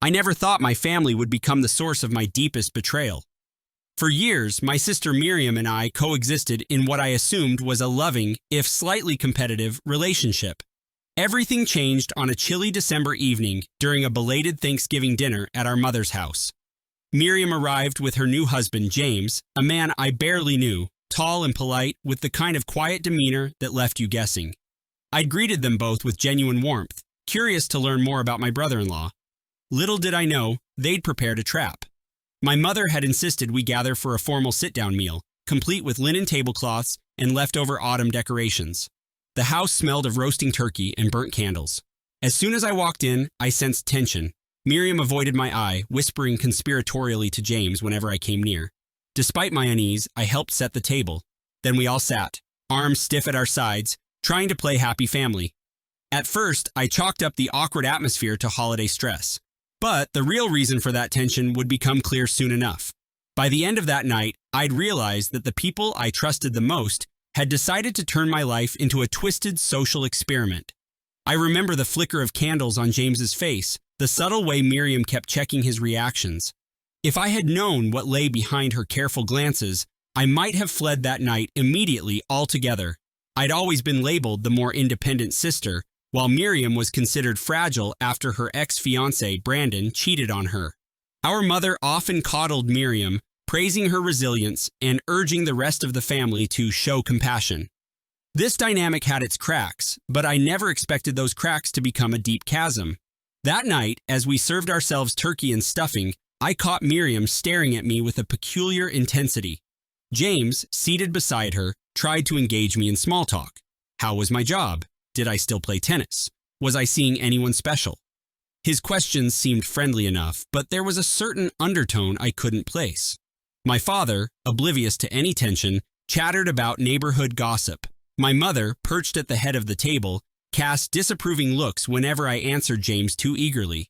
I never thought my family would become the source of my deepest betrayal. For years, my sister Miriam and I coexisted in what I assumed was a loving, if slightly competitive, relationship. Everything changed on a chilly December evening during a belated Thanksgiving dinner at our mother's house. Miriam arrived with her new husband, James, a man I barely knew, tall and polite, with the kind of quiet demeanor that left you guessing. I'd greeted them both with genuine warmth, curious to learn more about my brother-in-law. Little did I know, they'd prepared a trap. My mother had insisted we gather for a formal sit-down meal, complete with linen tablecloths and leftover autumn decorations. The house smelled of roasting turkey and burnt candles. As soon as I walked in, I sensed tension. Miriam avoided my eye, whispering conspiratorially to James whenever I came near. Despite my unease, I helped set the table. Then we all sat, arms stiff at our sides, trying to play happy family. At first, I chalked up the awkward atmosphere to holiday stress. But the real reason for that tension would become clear soon enough. By the end of that night, I'd realized that the people I trusted the most had decided to turn my life into a twisted social experiment. I remember the flicker of candles on James's face, the subtle way Miriam kept checking his reactions. If I had known what lay behind her careful glances, I might have fled that night immediately altogether. I'd always been labeled the more independent sister, while Miriam was considered fragile after her ex-fiancé, Brandon, cheated on her. Our mother often coddled Miriam, praising her resilience and urging the rest of the family to show compassion. This dynamic had its cracks, but I never expected those cracks to become a deep chasm. That night, as we served ourselves turkey and stuffing, I caught Miriam staring at me with a peculiar intensity. James, seated beside her, tried to engage me in small talk. How was my job? Did I still play tennis? Was I seeing anyone special? His questions seemed friendly enough, but there was a certain undertone I couldn't place. My father, oblivious to any tension, chattered about neighborhood gossip. My mother, perched at the head of the table, cast disapproving looks whenever I answered James too eagerly.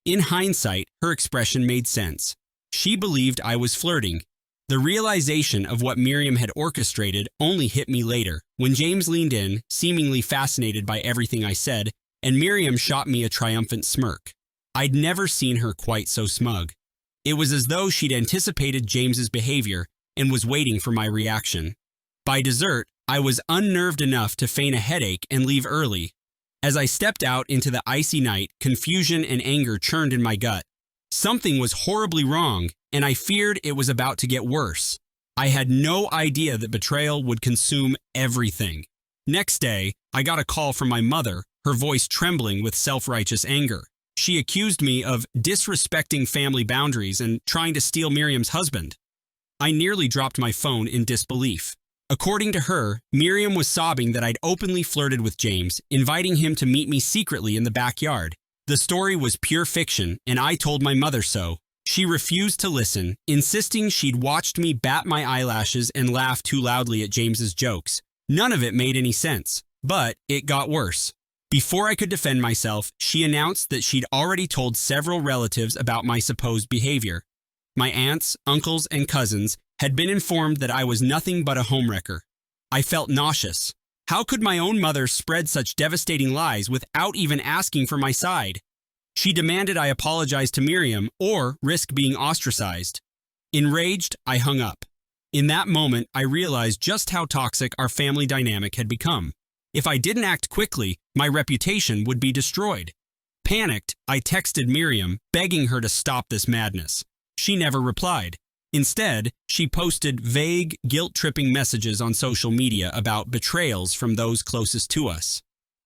In hindsight, her expression made sense. She believed I was flirting. The realization of what Miriam had orchestrated only hit me later, when James leaned in, seemingly fascinated by everything I said, and Miriam shot me a triumphant smirk. I'd never seen her quite so smug. It was as though she'd anticipated James's behavior and was waiting for my reaction. By dessert, I was unnerved enough to feign a headache and leave early. As I stepped out into the icy night, confusion and anger churned in my gut. Something was horribly wrong, and I feared it was about to get worse. I had no idea that betrayal would consume everything. Next day, I got a call from my mother, her voice trembling with self-righteous anger. She accused me of disrespecting family boundaries and trying to steal Miriam's husband. I nearly dropped my phone in disbelief. According to her, Miriam was sobbing that I'd openly flirted with James, inviting him to meet me secretly in the backyard. The story was pure fiction, and I told my mother so. She refused to listen, insisting she'd watched me bat my eyelashes and laugh too loudly at James's jokes. None of it made any sense, but it got worse. Before I could defend myself, she announced that she'd already told several relatives about my supposed behavior. My aunts, uncles, and cousins had been informed that I was nothing but a homewrecker. I felt nauseous. How could my own mother spread such devastating lies without even asking for my side? She demanded I apologize to Miriam or risk being ostracized. Enraged, I hung up. In that moment, I realized just how toxic our family dynamic had become. If I didn't act quickly, my reputation would be destroyed. Panicked, I texted Miriam, begging her to stop this madness. She never replied. Instead, she posted vague, guilt-tripping messages on social media about betrayals from those closest to us.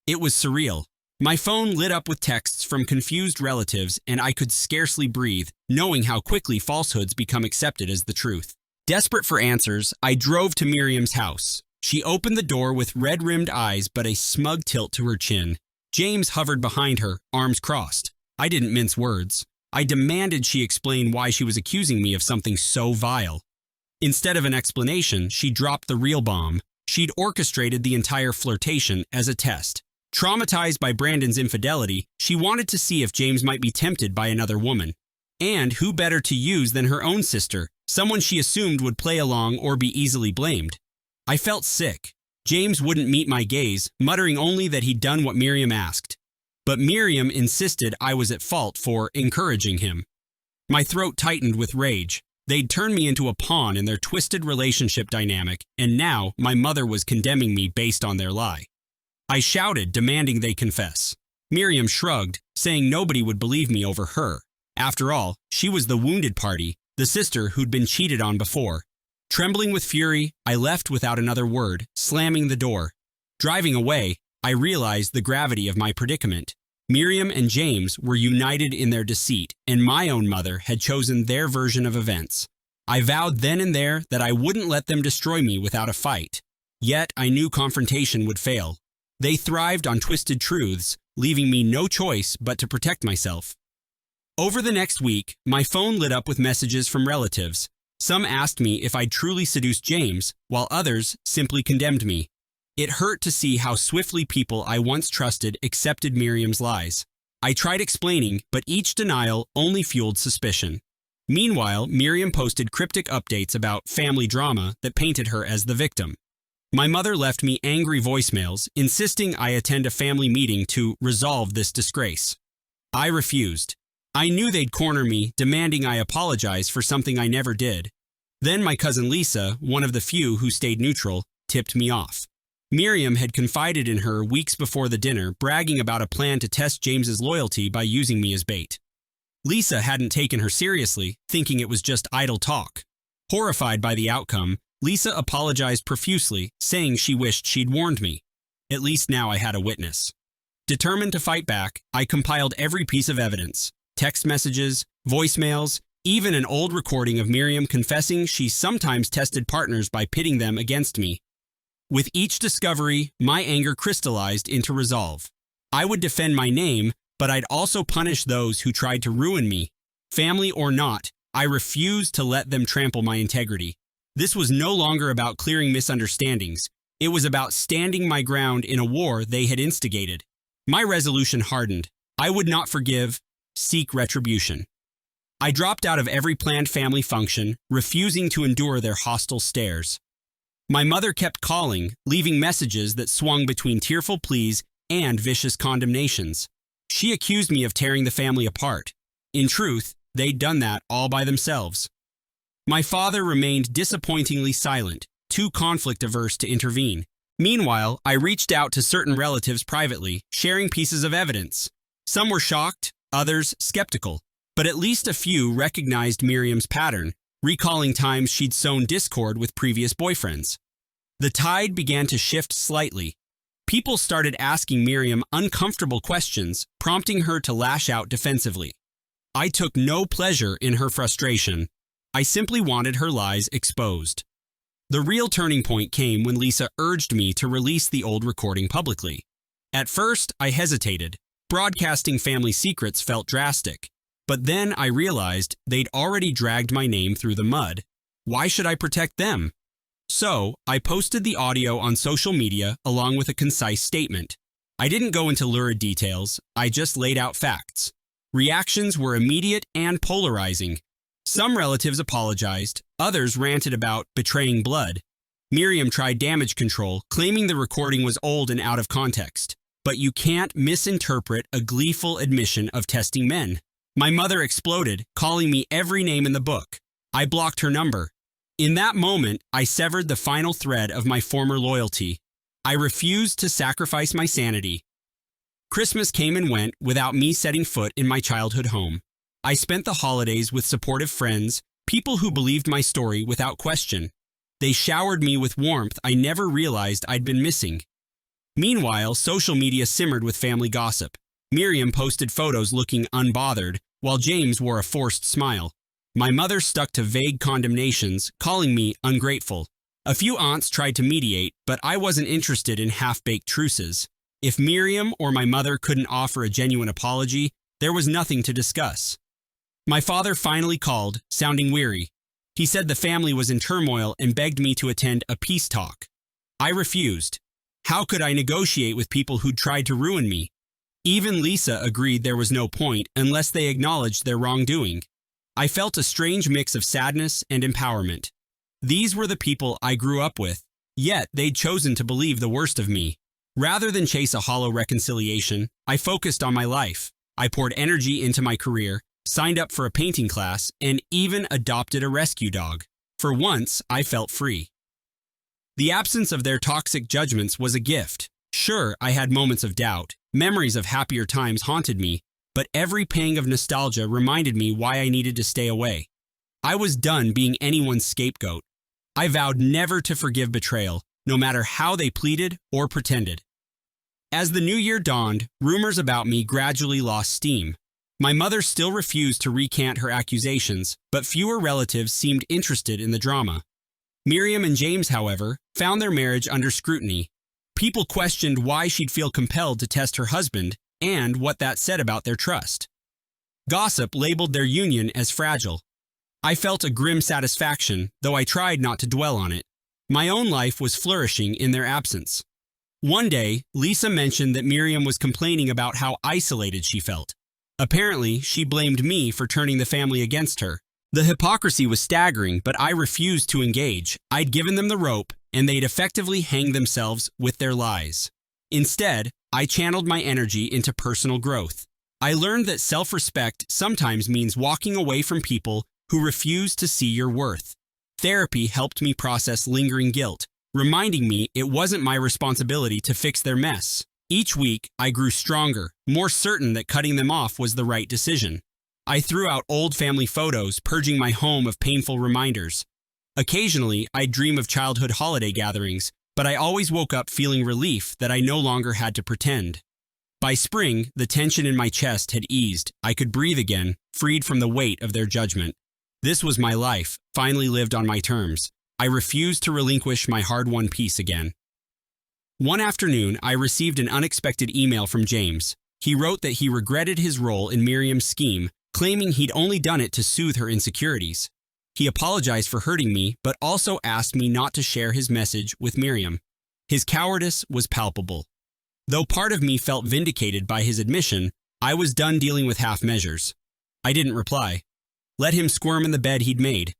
It was surreal. My phone lit up with texts from confused relatives, and I could scarcely breathe, knowing how quickly falsehoods become accepted as the truth. Desperate for answers, I drove to Miriam's house. She opened the door with red-rimmed eyes but a smug tilt to her chin. James hovered behind her, arms crossed. I didn't mince words. I demanded she explain why she was accusing me of something so vile. Instead of an explanation, she dropped the real bomb. She'd orchestrated the entire flirtation as a test. Traumatized by Brandon's infidelity, she wanted to see if James might be tempted by another woman. And who better to use than her own sister, someone she assumed would play along or be easily blamed. I felt sick. James wouldn't meet my gaze, muttering only that he'd done what Miriam asked. but Miriam insisted I was at fault for encouraging him. My throat tightened with rage. They'd turned me into a pawn in their twisted relationship dynamic, and now my mother was condemning me based on their lie. I shouted, demanding they confess. Miriam shrugged, saying nobody would believe me over her. After all, she was the wounded party, the sister who'd been cheated on before. Trembling with fury, I left without another word, slamming the door. Driving away, I realized the gravity of my predicament. Miriam and James were united in their deceit, and my own mother had chosen their version of events. I vowed then and there that I wouldn't let them destroy me without a fight. Yet I knew confrontation would fail. They thrived on twisted truths, leaving me no choice but to protect myself. Over the next week, my phone lit up with messages from relatives. Some asked me if I'd truly seduced James, while others simply condemned me. It hurt to see how swiftly people I once trusted accepted Miriam's lies. I tried explaining, but each denial only fueled suspicion. Meanwhile, Miriam posted cryptic updates about family drama that painted her as the victim. My mother left me angry voicemails, insisting I attend a family meeting to resolve this disgrace. I refused. I knew they'd corner me, demanding I apologize for something I never did. Then my cousin Lisa, one of the few who stayed neutral, tipped me off. Miriam had confided in her weeks before the dinner, bragging about a plan to test James's loyalty by using me as bait. Lisa hadn't taken her seriously, thinking it was just idle talk. Horrified by the outcome, Lisa apologized profusely, saying she wished she'd warned me. At least now I had a witness. Determined to fight back, I compiled every piece of evidence: text messages, voicemails, even an old recording of Miriam confessing she sometimes tested partners by pitting them against me. With each discovery, my anger crystallized into resolve. I would defend my name, but I'd also punish those who tried to ruin me. Family or not, I refused to let them trample my integrity. This was no longer about clearing misunderstandings. It was about standing my ground in a war they had instigated. My resolution hardened. I would not forgive, seek retribution. I dropped out of every planned family function, refusing to endure their hostile stares. My mother kept calling, leaving messages that swung between tearful pleas and vicious condemnations. She accused me of tearing the family apart. In truth, they'd done that all by themselves. My father remained disappointingly silent, too conflict-averse to intervene. Meanwhile, I reached out to certain relatives privately, sharing pieces of evidence. Some were shocked, others skeptical, but at least a few recognized Miriam's pattern, recalling times she'd sown discord with previous boyfriends. The tide began to shift slightly. People started asking Miriam uncomfortable questions, prompting her to lash out defensively. I took no pleasure in her frustration. I simply wanted her lies exposed. The real turning point came when Lisa urged me to release the old recording publicly. At first, I hesitated. Broadcasting family secrets felt drastic. But then I realized they'd already dragged my name through the mud. Why should I protect them? So, I posted the audio on social media along with a concise statement. I didn't go into lurid details, I just laid out facts. Reactions were immediate and polarizing. Some relatives apologized, others ranted about betraying blood. Miriam tried damage control, claiming the recording was old and out of context. But you can't misinterpret a gleeful admission of testing men. My mother exploded, calling me every name in the book. I blocked her number. In that moment, I severed the final thread of my former loyalty. I refused to sacrifice my sanity. Christmas came and went without me setting foot in my childhood home. I spent the holidays with supportive friends, people who believed my story without question. They showered me with warmth I never realized I'd been missing. Meanwhile, social media simmered with family gossip. Miriam posted photos looking unbothered, while James wore a forced smile. My mother stuck to vague condemnations, calling me ungrateful. A few aunts tried to mediate, but I wasn't interested in half-baked truces. If Miriam or my mother couldn't offer a genuine apology, there was nothing to discuss. My father finally called, sounding weary. He said the family was in turmoil and begged me to attend a peace talk. I refused. How could I negotiate with people who'd tried to ruin me? Even Lisa agreed there was no point unless they acknowledged their wrongdoing. I felt a strange mix of sadness and empowerment. These were the people I grew up with, yet they'd chosen to believe the worst of me. Rather than chase a hollow reconciliation, I focused on my life. I poured energy into my career, signed up for a painting class, and even adopted a rescue dog. For once, I felt free. The absence of their toxic judgments was a gift. Sure, I had moments of doubt. Memories of happier times haunted me, but every pang of nostalgia reminded me why I needed to stay away. I was done being anyone's scapegoat. I vowed never to forgive betrayal, no matter how they pleaded or pretended. As the new year dawned, rumors about me gradually lost steam. My mother still refused to recant her accusations, but fewer relatives seemed interested in the drama. Miriam and James, however, found their marriage under scrutiny. People questioned why she'd feel compelled to test her husband and what that said about their trust. Gossip labeled their union as fragile. I felt a grim satisfaction, though I tried not to dwell on it. My own life was flourishing in their absence. One day, Lisa mentioned that Miriam was complaining about how isolated she felt. Apparently, she blamed me for turning the family against her. The hypocrisy was staggering, but I refused to engage. I'd given them the rope, and they'd effectively hanged themselves with their lies. Instead, I channeled my energy into personal growth. I learned that self-respect sometimes means walking away from people who refuse to see your worth. Therapy helped me process lingering guilt, reminding me it wasn't my responsibility to fix their mess. Each week, I grew stronger, more certain that cutting them off was the right decision. I threw out old family photos, purging my home of painful reminders. Occasionally, I'd dream of childhood holiday gatherings, but I always woke up feeling relief that I no longer had to pretend. By spring, the tension in my chest had eased. I could breathe again, freed from the weight of their judgment. This was my life, finally lived on my terms. I refused to relinquish my hard-won peace again. One afternoon, I received an unexpected email from James. He wrote that he regretted his role in Miriam's scheme, claiming he'd only done it to soothe her insecurities. He apologized for hurting me, but also asked me not to share his message with Miriam. His cowardice was palpable. Though part of me felt vindicated by his admission, I was done dealing with half measures. I didn't reply. Let him squirm in the bed he'd made.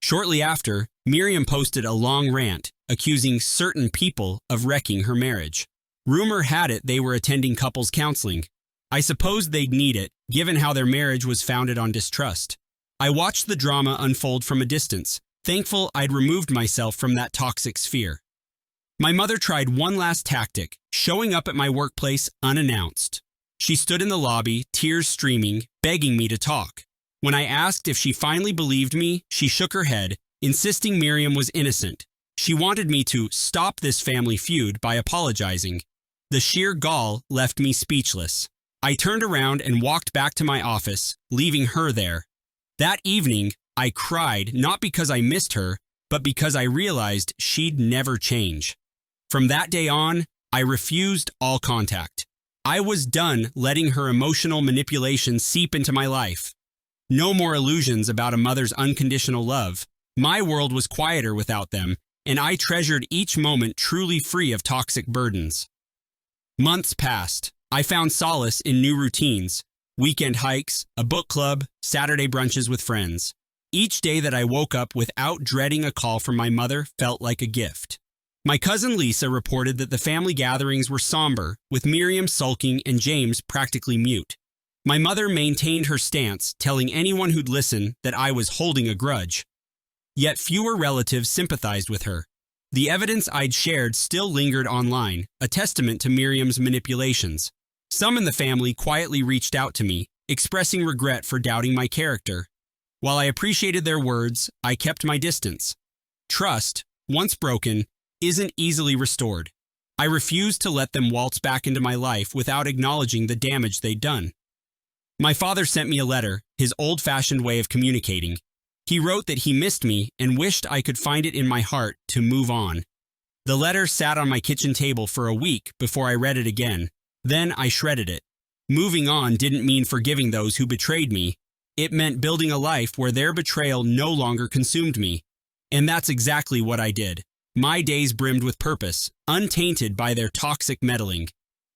Shortly after, Miriam posted a long rant, accusing certain people of wrecking her marriage. Rumor had it they were attending couples counseling. I supposed they'd need it, given how their marriage was founded on distrust. I watched the drama unfold from a distance, thankful I'd removed myself from that toxic sphere. My mother tried one last tactic, showing up at my workplace unannounced. She stood in the lobby, tears streaming, begging me to talk. When I asked if she finally believed me, she shook her head, insisting Miriam was innocent. She wanted me to stop this family feud by apologizing. The sheer gall left me speechless. I turned around and walked back to my office, leaving her there. That evening, I cried not because I missed her, but because I realized she'd never change. From that day on, I refused all contact. I was done letting her emotional manipulation seep into my life. No more illusions about a mother's unconditional love. My world was quieter without them, and I treasured each moment truly free of toxic burdens. Months passed. I found solace in new routines, weekend hikes, a book club, Saturday brunches with friends. Each day that I woke up without dreading a call from my mother felt like a gift. My cousin Lisa reported that the family gatherings were somber, with Miriam sulking and James practically mute. My mother maintained her stance, telling anyone who'd listen that I was holding a grudge. Yet fewer relatives sympathized with her. The evidence I'd shared still lingered online, a testament to Miriam's manipulations. Some in the family quietly reached out to me, expressing regret for doubting my character. While I appreciated their words, I kept my distance. Trust, once broken, isn't easily restored. I refused to let them waltz back into my life without acknowledging the damage they'd done. My father sent me a letter, his old-fashioned way of communicating. He wrote that he missed me and wished I could find it in my heart to move on. The letter sat on my kitchen table for a week before I read it again. Then I shredded it. Moving on didn't mean forgiving those who betrayed me. It meant building a life where their betrayal no longer consumed me. And that's exactly what I did. My days brimmed with purpose, untainted by their toxic meddling.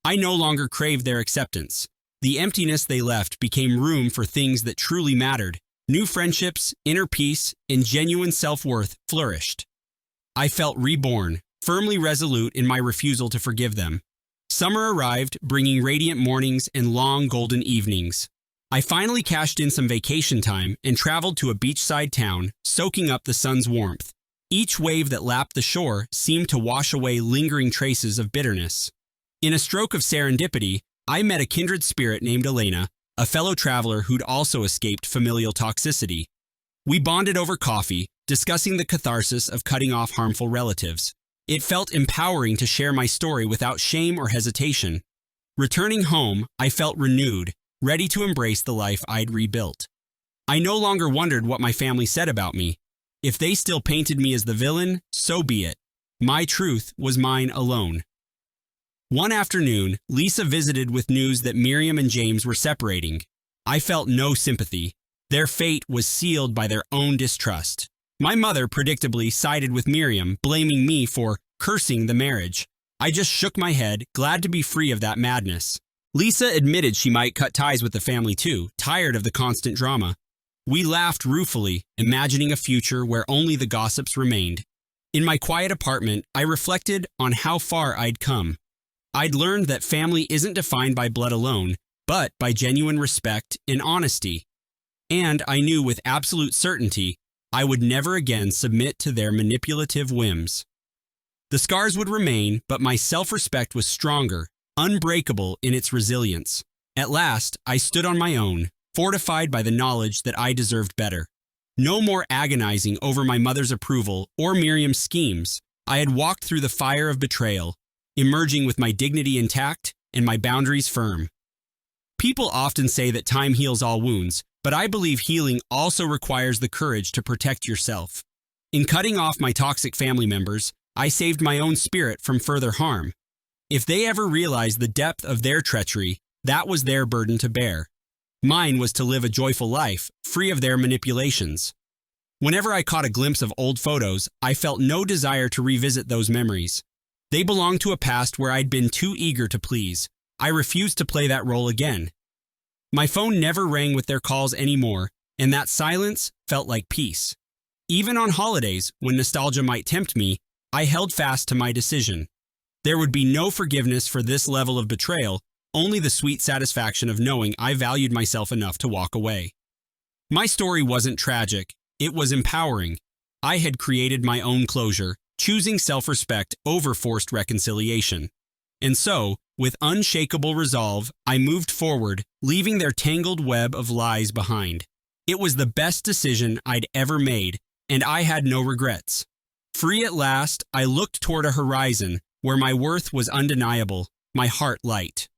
I no longer craved their acceptance. The emptiness they left became room for things that truly mattered. New friendships, inner peace, and genuine self-worth flourished. I felt reborn, firmly resolute in my refusal to forgive them. Summer arrived, bringing radiant mornings and long golden evenings. I finally cashed in some vacation time and traveled to a beachside town, soaking up the sun's warmth. Each wave that lapped the shore seemed to wash away lingering traces of bitterness. In a stroke of serendipity, I met a kindred spirit named Elena, a fellow traveler who'd also escaped familial toxicity. We bonded over coffee, discussing the catharsis of cutting off harmful relatives. It felt empowering to share my story without shame or hesitation. Returning home, I felt renewed, ready to embrace the life I'd rebuilt. I no longer wondered what my family said about me. If they still painted me as the villain, so be it. My truth was mine alone. One afternoon, Lisa visited with news that Miriam and James were separating. I felt no sympathy. Their fate was sealed by their own distrust. My mother predictably sided with Miriam, blaming me for cursing the marriage. I just shook my head, glad to be free of that madness. Lisa admitted she might cut ties with the family too, tired of the constant drama. We laughed ruefully, imagining a future where only the gossips remained. In my quiet apartment, I reflected on how far I'd come. I'd learned that family isn't defined by blood alone, but by genuine respect and honesty. And I knew with absolute certainty I would never again submit to their manipulative whims. The scars would remain, but my self-respect was stronger, unbreakable in its resilience. At last, I stood on my own, fortified by the knowledge that I deserved better. No more agonizing over my mother's approval or Miriam's schemes. I had walked through the fire of betrayal, emerging with my dignity intact and my boundaries firm. People often say that time heals all wounds, but I believe healing also requires the courage to protect yourself. In cutting off my toxic family members, I saved my own spirit from further harm. If they ever realized the depth of their treachery, that was their burden to bear. Mine was to live a joyful life, free of their manipulations. Whenever I caught a glimpse of old photos, I felt no desire to revisit those memories. They belonged to a past where I'd been too eager to please. I refused to play that role again. My phone never rang with their calls anymore, and that silence felt like peace. Even on holidays, when nostalgia might tempt me, I held fast to my decision. There would be no forgiveness for this level of betrayal, only the sweet satisfaction of knowing I valued myself enough to walk away. My story wasn't tragic, it was empowering. I had created my own closure, choosing self-respect over forced reconciliation. And so, with unshakable resolve, I moved forward, leaving their tangled web of lies behind. It was the best decision I'd ever made, and I had no regrets. Free at last, I looked toward a horizon where my worth was undeniable, my heart light.